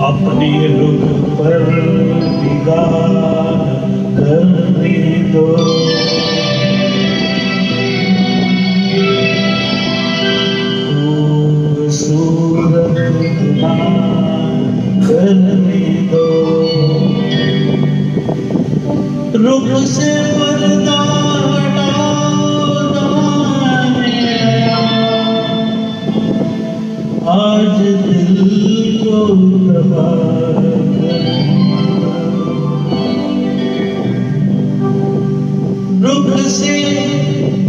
अपने रुख पर निगाह करने दो। खूबसूरत करने दो। रुख से पर्दा आज दिल को रुख से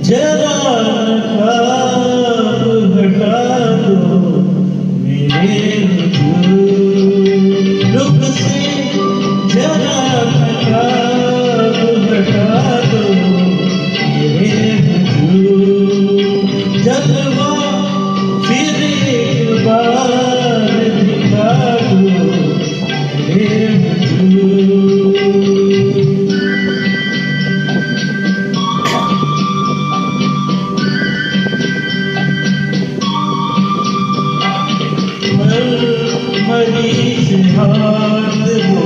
जरा हटा दो मेरे रुख से जरा हटा दो मेरे जलवा फिर एक बार दिखा दो मेरे मरी से हाथ वो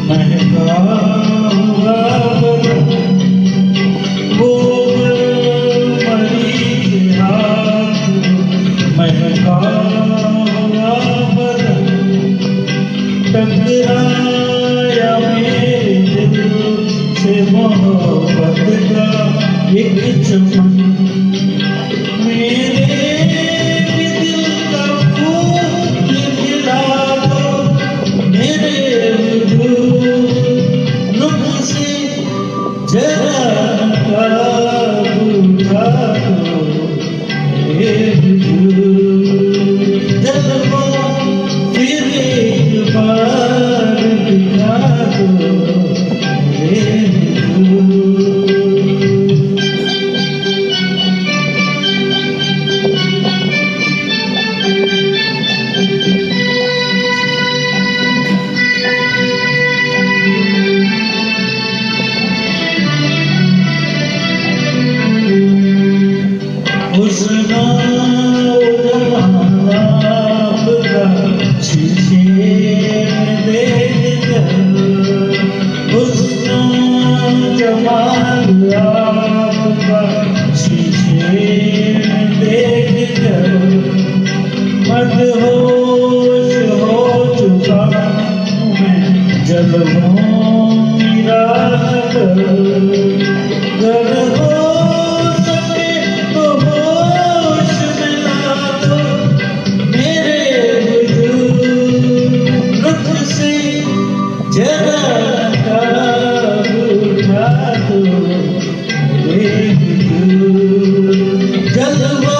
महका हुआ वो मरी से हाथ महका हुआ टकराया मेरे दिल से मोहब्बत का एक चमन मेरे मदहोश हो चुका मैं जलवों की राह पर अगर हो सके तो होश में ला दो मेरे रुख से जरा उठा दो जलवा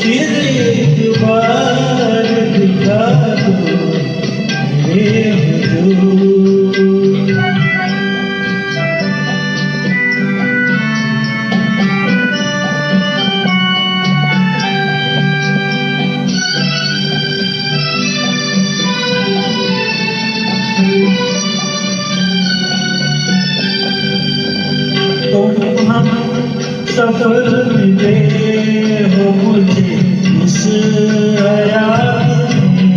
फिर एक बार दिखा दो मेरे तुम हम सफर मिले हो मुझे इस हयात में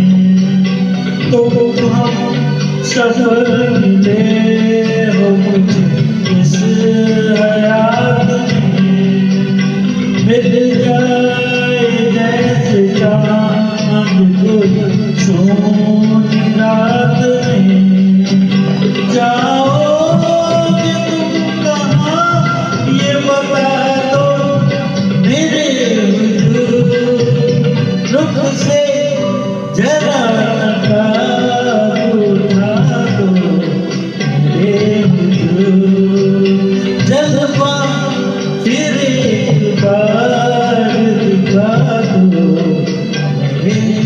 तुम हम सफर मिले हो मुझे इस हयात में मिल जाए जैसे चांद कोई सोनी रात में जाओगे तुम कहाँ ये बता दो मेरे रुख से जरा उठा दो मेरे जज्बा फिर एक बार दिखा दो मेरे।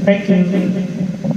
Thank you.